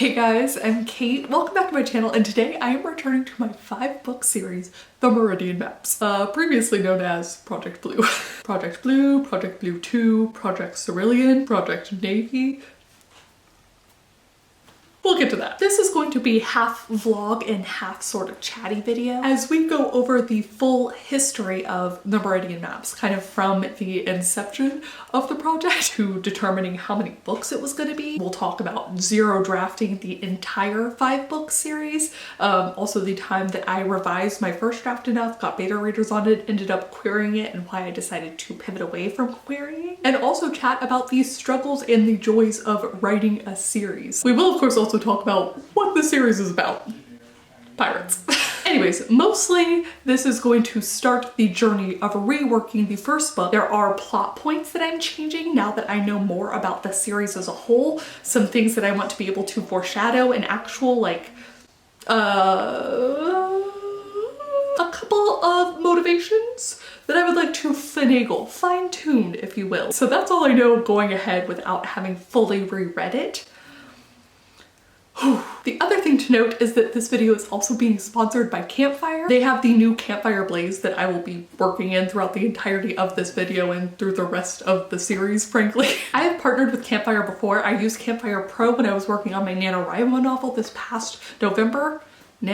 Hey guys, I'm Kate. Welcome back to my channel, and today I am returning to my 5-book series, The Meridian Maps, previously known as Project Blue. Project Blue, Project Blue 2, Project Cerulean, Project Navy. We'll get to that. This is going to be half vlog and half sort of chatty video as we go over the full history of the Meridian Maps, kind of from the inception of the project to determining how many books it was going to be. We'll talk about zero drafting the entire 5-book series, also the time that I revised my first draft enough, got beta readers on it, ended up querying it, and why I decided to pivot away from querying, and also chat about the struggles and the joys of writing a series. We will of course also talk about what the series is about. Pirates. Anyways, mostly this is going to start the journey of reworking the first book. There are plot points that I'm changing now that I know more about the series as a whole. Some things that I want to be able to foreshadow and actual like a couple of motivations that I would like to finagle, fine-tune, if you will. So that's all I know going ahead without having fully reread it. The other thing to note is that this video is also being sponsored by Campfire. They have the new Campfire blaze that I will be working in throughout the entirety of this video and through the rest of the series, frankly. I have partnered with Campfire before. I used Campfire Pro when I was working on my NaNoWriMo novel this past November. And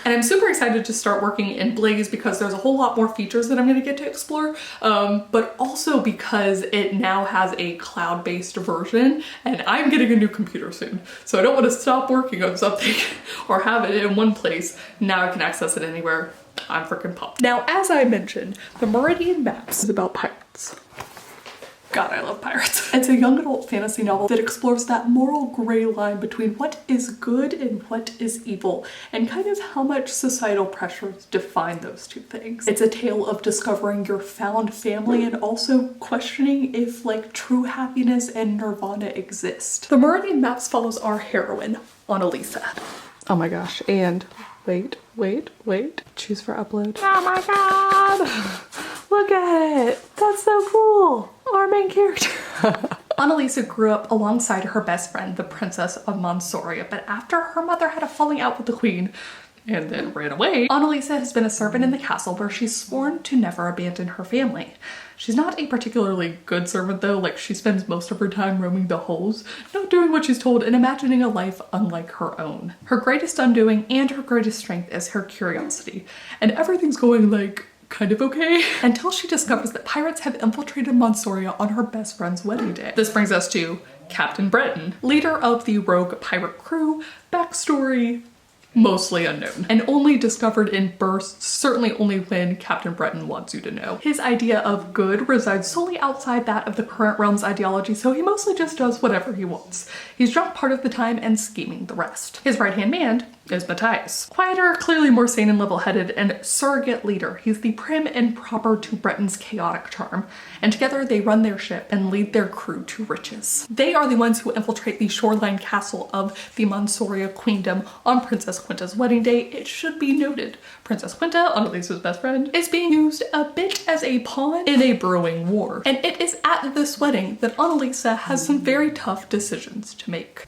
I'm super excited to start working in Blaze because there's a whole lot more features that I'm going to get to explore, but also because it now has a cloud-based version and I'm getting a new computer soon. So I don't want to stop working on something or have it in one place. Now I can access it anywhere. I'm freaking pumped. Now, as I mentioned, the Meridian Maps is about pirates. God, I love pirates. It's a young adult fantasy novel that explores that moral gray line between what is good and what is evil, and kind of how much societal pressures define those two things. It's a tale of discovering your found family and also questioning if like true happiness and nirvana exist. The Meridian Maps follows our heroine, Annalisa. Oh my gosh, and wait. Choose for upload. Oh my god! Look at it! That's so cool! Our main character. Annalisa grew up alongside her best friend, the Princess of Monsorian, but after her mother had a falling out with the queen and then ran away, Annalisa has been a servant in the castle where she's sworn to never abandon her family. She's not a particularly good servant though, like she spends most of her time roaming the halls, not doing what she's told and imagining a life unlike her own. Her greatest undoing and her greatest strength is her curiosity, and everything's going like kind of okay until she discovers that pirates have infiltrated Monsorian on her best friend's wedding day. This brings us to Captain Breton, leader of the rogue pirate crew, backstory mostly unknown, and only discovered in bursts, certainly only when Captain Breton wants you to know. His idea of good resides solely outside that of the current realm's ideology, so he mostly just does whatever he wants. He's drunk part of the time and scheming the rest. His right-hand man is Matthias. Quieter, clearly more sane and level-headed, and surrogate leader. He's the prim and proper to Breton's chaotic charm, and together they run their ship and lead their crew to riches. They are the ones who infiltrate the shoreline castle of the Monsorian Queendom on Princess Quinta's wedding day. It should be noted, Princess Quinta, Annalisa's best friend, is being used a bit as a pawn in a brewing war. And it is at this wedding that Annalisa has some very tough decisions to make.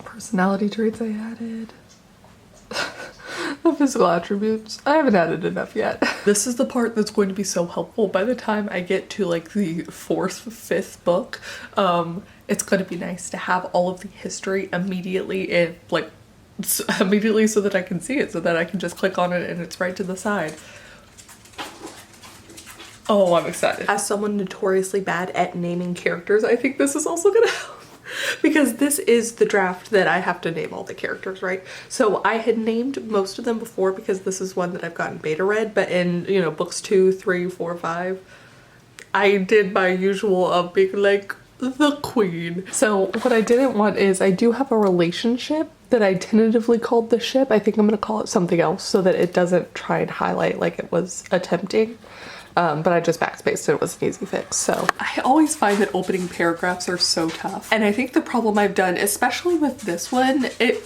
Personality traits I added. The physical attributes. I haven't added enough yet. This is the part that's going to be so helpful by the time I get to like the 4th, 5th book. It's going to be nice to have all of the history immediately in like immediately so that I can see it, so that I can just click on it and it's right to the side. Oh, I'm excited. As someone notoriously bad at naming characters, I think this is also gonna help. Because this is the draft that I have to name all the characters, right? So I had named most of them before because this is one that I've gotten beta read, but in, you know, books 2, 3, 4, 5, I did my usual of being like the queen. So what I didn't want is I do have a relationship that I tentatively called the ship. I think I'm gonna call it something else so that it doesn't try and highlight like it was attempting. But I just backspaced and it was an easy fix. So I always find that opening paragraphs are so tough. And I think the problem I've done, especially with this one, it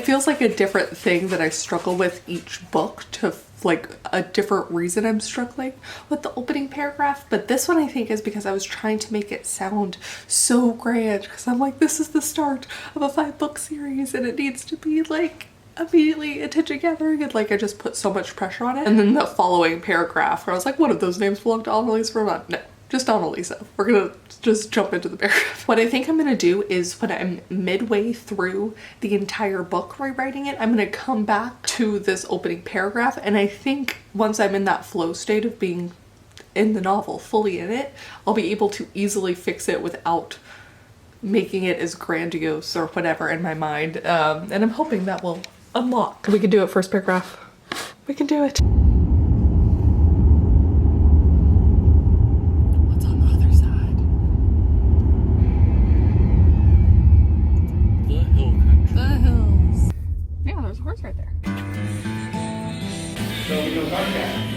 feels like a different thing that I struggle with each book, to like a different reason I'm struggling with the opening paragraph. But this one I think is because I was trying to make it sound so grand, because I'm like, this is the start of a 5-book series and it needs to be like immediately attention gathering, and like I just put so much pressure on it. And then the following paragraph where I was like, one of those names belong to Annalise Vermont. No, just Annalisa. We're gonna just jump into the paragraph. What I think I'm gonna do is when I'm midway through the entire book rewriting it, I'm gonna come back to this opening paragraph, and I think once I'm in that flow state of being in the novel, fully in it, I'll be able to easily fix it without making it as grandiose or whatever in my mind. And I'm hoping that will unlock. We can do it first paragraph. We can do it. What's on the other side? The hill country. The hills. Yeah, there's a horse right there. So we go park that.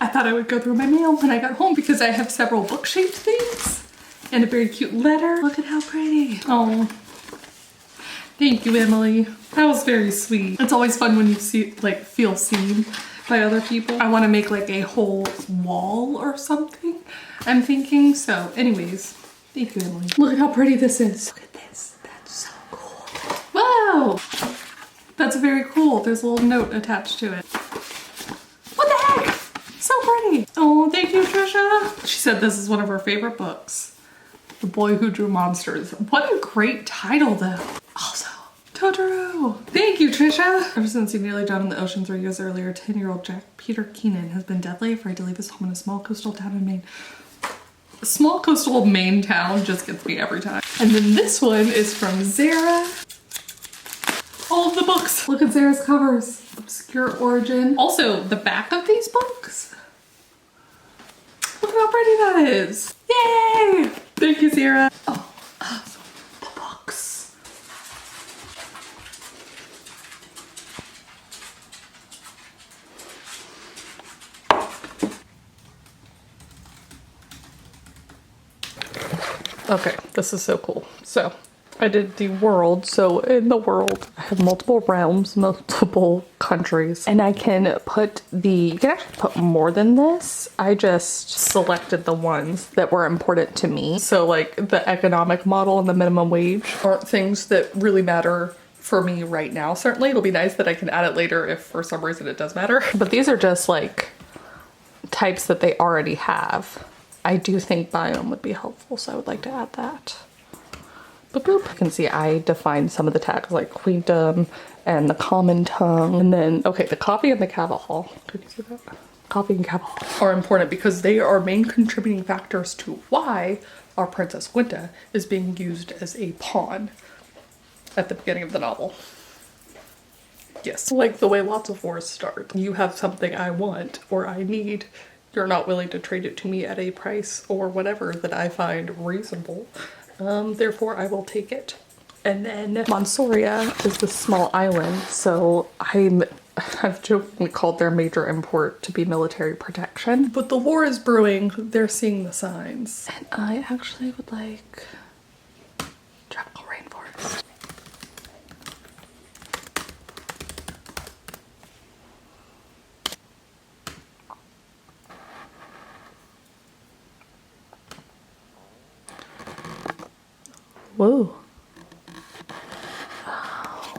I thought I would go through my mail when I got home because I have several book-shaped things and a very cute letter. Look at how pretty. Oh, thank you, Emily. That was very sweet. It's always fun when you feel seen by other people. I want to make like a whole wall or something, I'm thinking. So anyways, thank you, Emily. Look at how pretty this is. Look at this. That's so cool. Whoa! That's very cool. There's a little note attached to it. What the heck? So pretty. Oh, thank you, Trisha. She said this is one of her favorite books. The Boy Who Drew Monsters. What a great title though. Also, Totoro. Thank you, Trisha. Ever since he nearly drowned in the ocean 3 years earlier, 10-year-old Jack Peter Keenan has been deathly afraid to leave his home in a small coastal town in Maine. A small coastal Maine town just gets me every time. And then this one is from Zara. All of the books. Look at Zara's covers. Obscure origin. Also, the back of these books. Look at how pretty that is. Yay! Thank you, Zara. Oh, the books. Okay, this is so cool. So I did the world. So in the world, I have multiple realms, multiple countries, and I can put you can actually put more than this. I just selected the ones that were important to me. So like the economic model and the minimum wage aren't things that really matter for me right now. Certainly it'll be nice that I can add it later if for some reason it does matter. But these are just like types that they already have. I do think biome would be helpful, so I would like to add that. Boop, boop. You can see I defined some of the tags like queendom and the common tongue. And then, okay, the coffee and the Cavanaugh. Could you see that? Coffee and Cavanaugh are important because they are main contributing factors to why our Princess Gwynta is being used as a pawn at the beginning of the novel. Yes, like the way lots of wars start. You have something I want or I need. You're not willing to trade it to me at a price or whatever that I find reasonable. Therefore I will take it. And then Monsoria is this small island, so I've jokingly called their major import to be military protection. But the war is brewing, they're seeing the signs. And I actually would like tropical rainforest. Whoa. Oh.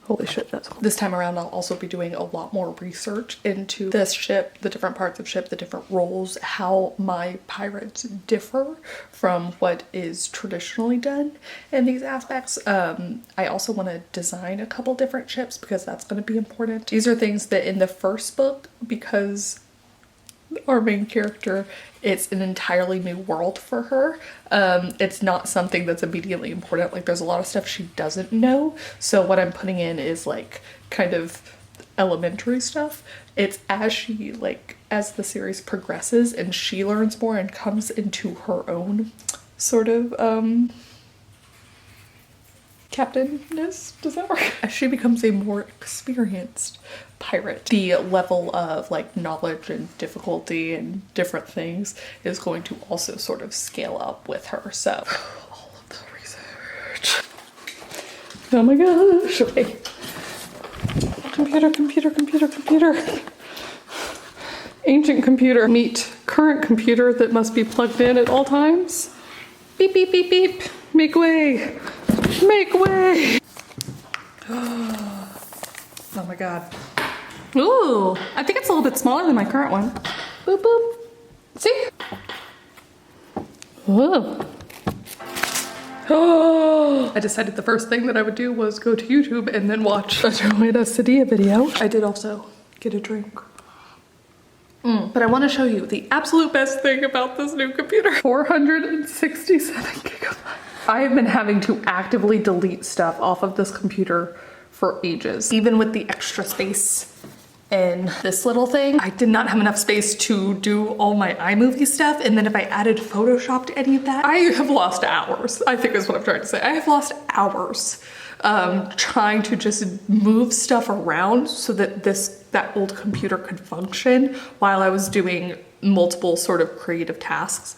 Holy ship. That's cool. This time around, I'll also be doing a lot more research into this ship, the different parts of ship, the different roles, how my pirates differ from what is traditionally done in these aspects. I also want to design a couple different ships because that's going to be important. These are things that in the first book, because our main character, it's an entirely new world for her. It's not something that's immediately important. Like there's a lot of stuff she doesn't know. So what I'm putting in is like kind of elementary stuff. It's as she as the series progresses and she learns more and comes into her own sort of captainness, does that work? As she becomes a more experienced pirate, the level of like knowledge and difficulty and different things is going to also sort of scale up with her. So all of the research. Oh my gosh. Okay. Computer. Ancient computer meet current computer that must be plugged in at all times. Beep, beep, beep, beep. Make way. Make way. Oh my god. Ooh, I think it's a little bit smaller than my current one. Boop, boop. See? Ooh. Oh, I decided the first thing that I would do was go to YouTube and then watch a Joanna Sadia video. I did also get a drink. But I want to show you the absolute best thing about this new computer. 467 gigabytes. I have been having to actively delete stuff off of this computer for ages. Even with the extra space in this little thing, I did not have enough space to do all my iMovie stuff. And then if I added Photoshop to any of that, I have lost hours, I think is what I'm trying to say. I have lost hours trying to just move stuff around so that that old computer could function while I was doing multiple sort of creative tasks.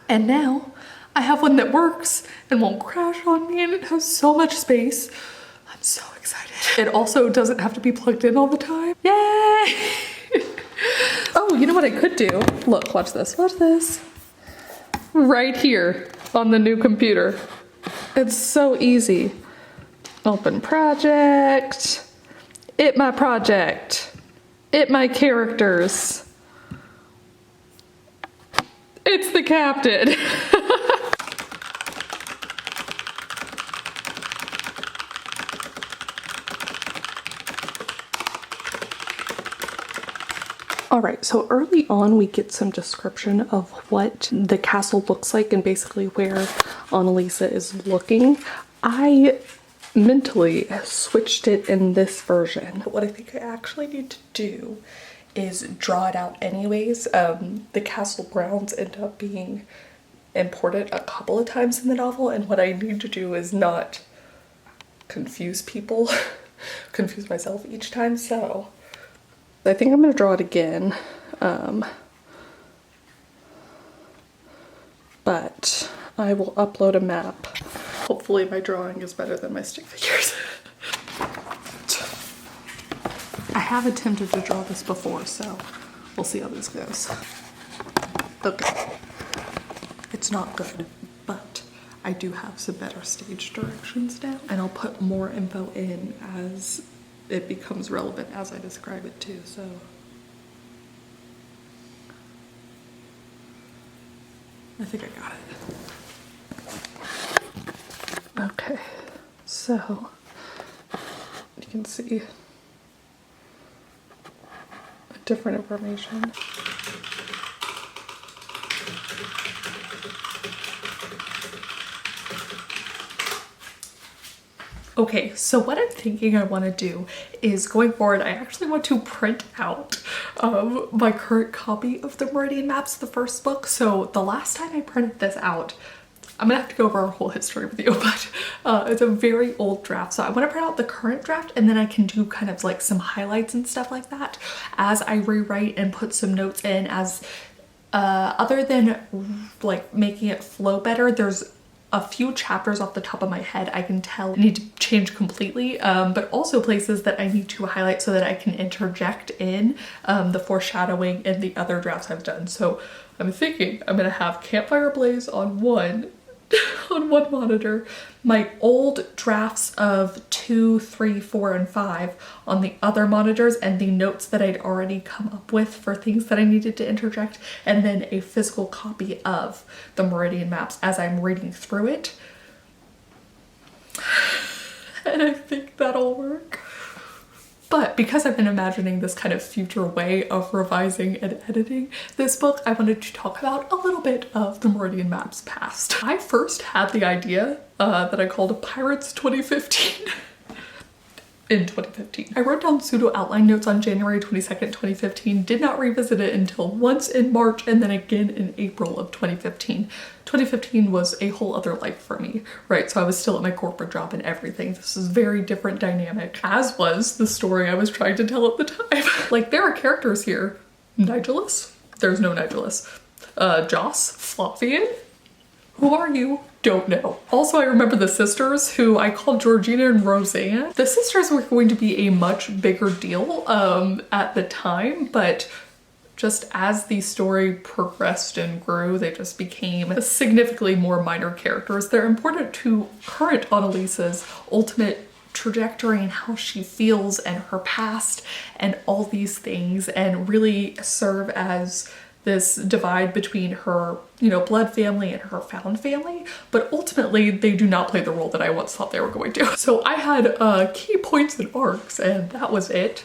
And now I have one that works and won't crash on me and it has so much space. I'm so excited. It also doesn't have to be plugged in all the time. Yay! Oh, you know what I could do? Look, watch this, watch this. Right here on the new computer. It's so easy. Open project. It my project. It my characters. It's the captain. All right, so early on we get some description of what the castle looks like and basically where Annalisa is looking. I mentally switched it in this version. What I think I actually need to do is draw it out anyways. The castle grounds end up being important a couple of times in the novel, and what I need to do is not confuse people, confuse myself each time, so I think I'm gonna draw it again. But I will upload a map. Hopefully my drawing is better than my stick figures. I have attempted to draw this before, so we'll see how this goes. Okay. It's not good, but I do have some better stage directions now, and I'll put more info in as it becomes relevant as I describe it too, so. I think I got it. Okay, so you can see different information. Okay, so what I'm thinking I want to do is going forward, I actually want to print out my current copy of the Meridian Maps, the first book. So the last time I printed this out, I'm gonna have to go over our whole history with you, but it's a very old draft. So I want to print out the current draft and then I can do kind of like some highlights and stuff like that as I rewrite and put some notes in as other than like making it flow better, there's a few chapters off the top of my head I can tell need to change completely, but also places that I need to highlight so that I can interject in the foreshadowing and the other drafts I've done. So I'm thinking I'm gonna have Campfire Blaze on 1, on one monitor, my old drafts of 2, 3, 4, and 5 on the other monitors, and the notes that I'd already come up with for things that I needed to interject, and then a physical copy of the Meridian Maps as I'm reading through it. And I think that'll work. But because I've been imagining this kind of future way of revising and editing this book, I wanted to talk about a little bit of the Meridian Maps past. I first had the idea that I called Pirates 2015 in 2015. I wrote down pseudo outline notes on January 22nd, 2015, did not revisit it until once in March and then again in April of 2015. 2015 was a whole other life for me, right? So I was still at my corporate job and everything. This is very different dynamic, as was the story I was trying to tell at the time. Like, there are characters here. Nigellus? There's no Nigellus. Joss? Flavian? Who are you? Don't know. Also, I remember the sisters, who I called Georgina and Roseanne. The sisters were going to be a much bigger deal at the time, but just as the story progressed and grew, they just became significantly more minor characters. They're important to current Annalise's ultimate trajectory and how she feels and her past and all these things, and really serve as this divide between her, you know, blood family and her found family, but ultimately they do not play the role that I once thought they were going to. So I had key points and arcs, and that was it.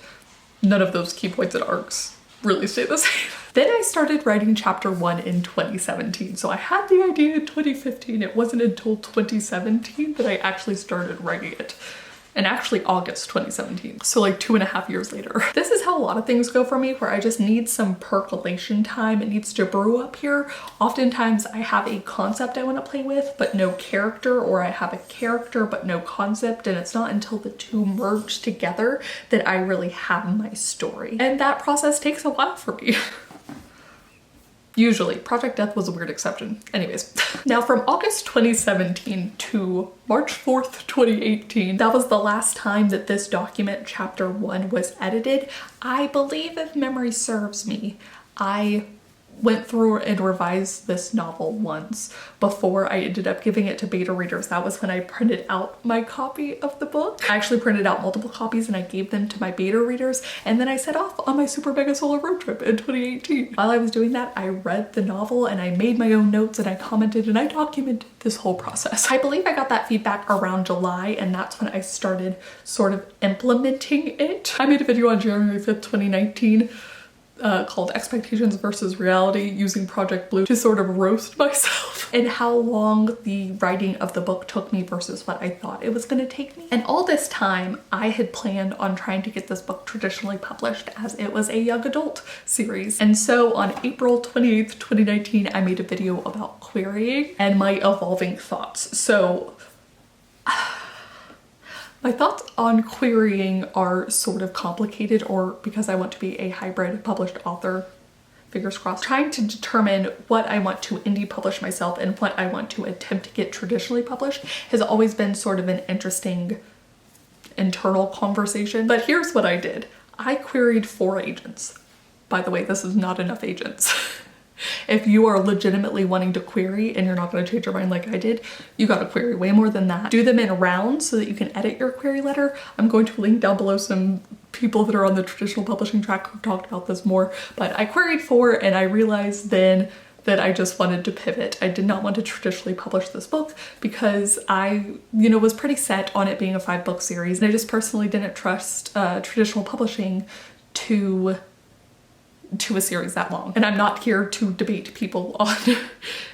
None of those key points and arcs really stay the same. Then I started writing chapter 1 in 2017. So I had the idea in 2015. It wasn't until 2017 that I actually started writing it. And actually August 2017. So like 2.5 years later. This is how a lot of things go for me, where I just need some percolation time. It needs to brew up here. Oftentimes I have a concept I want to play with, but no character, or I have a character but no concept, and it's not until the two merge together that I really have my story. And that process takes a while for me. Usually. Project Death was a weird exception. Anyways. Now from August 2017 to March 4th, 2018, that was the last time that this document, chapter 1, was edited. I believe, if memory serves me, I went through and revised this novel once before I ended up giving it to beta readers. That was when I printed out my copy of the book. I actually printed out multiple copies and I gave them to my beta readers, and then I set off on my super mega solo road trip in 2018. While I was doing that, I read the novel and I made my own notes and I commented and I documented this whole process. I believe I got that feedback around July, and that's when I started sort of implementing it. I made a video on January 5th, 2019 called Expectations versus Reality, using Project Blue to sort of roast myself and how long the writing of the book took me versus what I thought it was going to take me. And all this time I had planned on trying to get this book traditionally published, as it was a young adult series. And so on April 28th, 2019, I made a video about querying and my evolving thoughts. So my thoughts on querying are sort of complicated, or because I want to be a hybrid published author, fingers crossed, trying to determine what I want to indie publish myself and what I want to attempt to get traditionally published has always been sort of an interesting internal conversation. But here's what I did. I queried 4 agents. By the way, this is not enough agents. If you are legitimately wanting to query and you're not going to change your mind like I did, you got to query way more than that. Do them in rounds so that you can edit your query letter. I'm going to link down below some people that are on the traditional publishing track who talked about this more, but I queried 4 and I realized then that I just wanted to pivot. I did not want to traditionally publish this book because I, you know, was pretty set on it being a 5-book series, and I just personally didn't trust traditional publishing to a series that long. And I'm not here to debate people on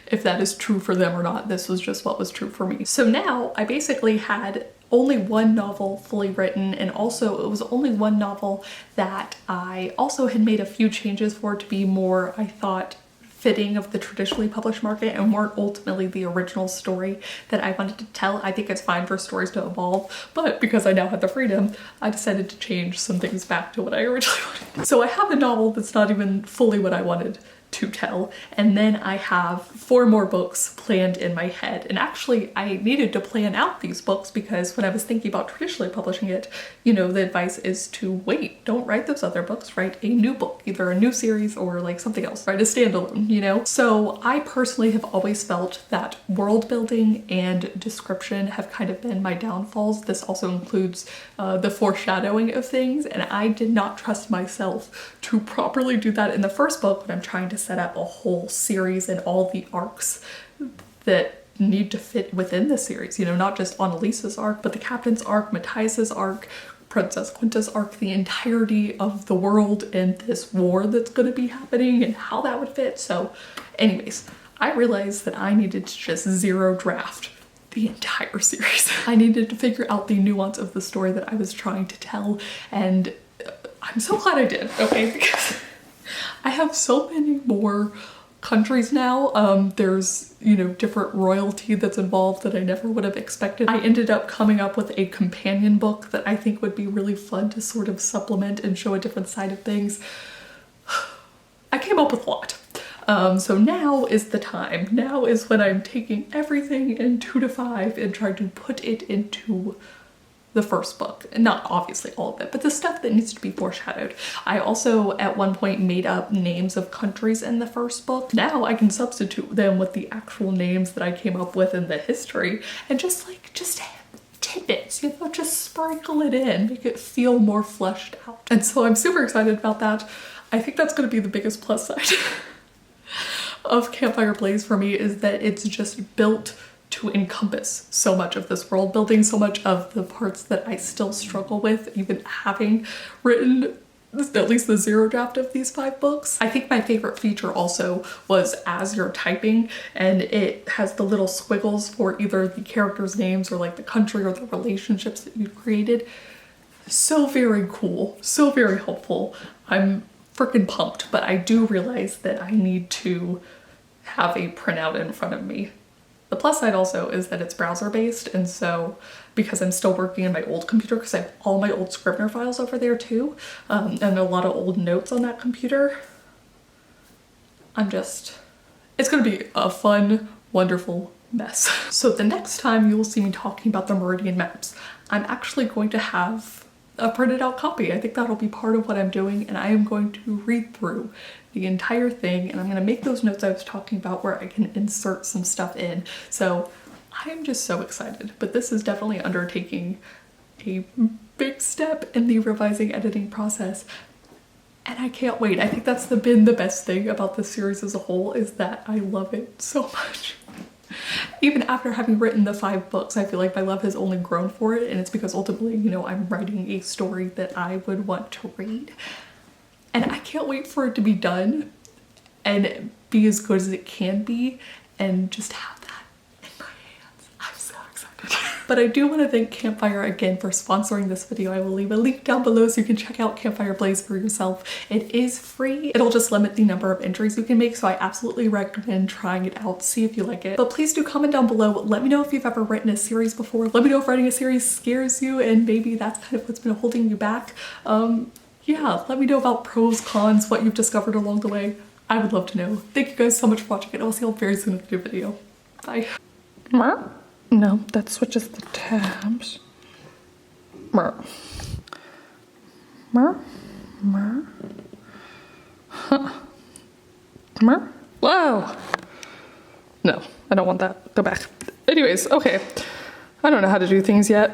if that is true for them or not. This was just what was true for me. So now I basically had only 1 novel fully written, and also it was only 1 novel that I also had made a few changes for to be more, I thought, fitting of the traditionally published market and weren't ultimately the original story that I wanted to tell. I think it's fine for stories to evolve, but because I now have the freedom, I decided to change some things back to what I originally wanted. So I have a novel that's not even fully what I wanted to tell. And then I have 4 more books planned in my head. And actually I needed to plan out these books because when I was thinking about traditionally publishing it, you know, the advice is to wait. Don't write those other books, write a new book, either a new series or like something else, write a standalone, you know? So I personally have always felt that world building and description have kind of been my downfalls. This also includes the foreshadowing of things, and I did not trust myself to properly do that in the first book when I'm trying to set up a whole series and all the arcs that need to fit within the series, you know, not just Annalise's arc, but the Captain's arc, Matthias's arc, Princess Quinta's arc, the entirety of the world and this war that's going to be happening and how that would fit. So anyways, I realized that I needed to just zero draft the entire series. I needed to figure out the nuance of the story that I was trying to tell, and I'm so glad I did, okay? Because I have so many more countries now. There's, you know, different royalty that's involved that I never would have expected. I ended up coming up with a companion book that I think would be really fun to sort of supplement and show a different side of things. I came up with a lot. So now is the time. Now is when I'm taking everything in 2 to 5 and trying to put it into the first book. And not obviously all of it, but the stuff that needs to be foreshadowed. I also at one point made up names of countries in the first book. Now I can substitute them with the actual names that I came up with in the history and just tidbits, you know, just sprinkle it in, make it feel more fleshed out. And so I'm super excited about that. I think that's going to be the biggest plus side of Campfire Blaze for me, is that it's just built to encompass so much of this world building, so much of the parts that I still struggle with, even having written at least the zero draft of these 5 books. I think my favorite feature also was as you're typing, and it has the little squiggles for either the characters' names or like the country or the relationships that you've created. So very cool, so very helpful. I'm freaking pumped, but I do realize that I need to have a printout in front of me. The plus side also is that it's browser based, and so because I'm still working on my old computer, because I have all my old Scrivener files over there too, and a lot of old notes on that computer, it's gonna be a fun, wonderful mess. So the next time you will see me talking about the Meridian Maps, I'm actually going to have a printed out copy. I think that'll be part of what I'm doing, and I am going to read through the entire thing, and I'm gonna make those notes I was talking about where I can insert some stuff in. So I am just so excited, but this is definitely undertaking a big step in the revising editing process, and I can't wait. I think that's been the best thing about this series as a whole, is that I love it so much. Even after having written the 5 books, I feel like my love has only grown for it, and it's because ultimately, you know, I'm writing a story that I would want to read. And I can't wait for it to be done and be as good as it can be and just have that in my hands. I'm so excited. But I do want to thank Campfire again for sponsoring this video. I will leave a link down below so you can check out Campfire Blaze for yourself. It is free. It'll just limit the number of entries you can make, so I absolutely recommend trying it out, see if you like it. But please do comment down below. Let me know if you've ever written a series before. Let me know if writing a series scares you and maybe that's kind of what's been holding you back. Yeah, let me know about pros, cons, what you've discovered along the way. I would love to know. Thank you guys so much for watching, and I'll see you all very soon in a new video. Bye. No, that switches the tabs. Whoa! No, I don't want that. Go back. Anyways, okay. I don't know how to do things yet.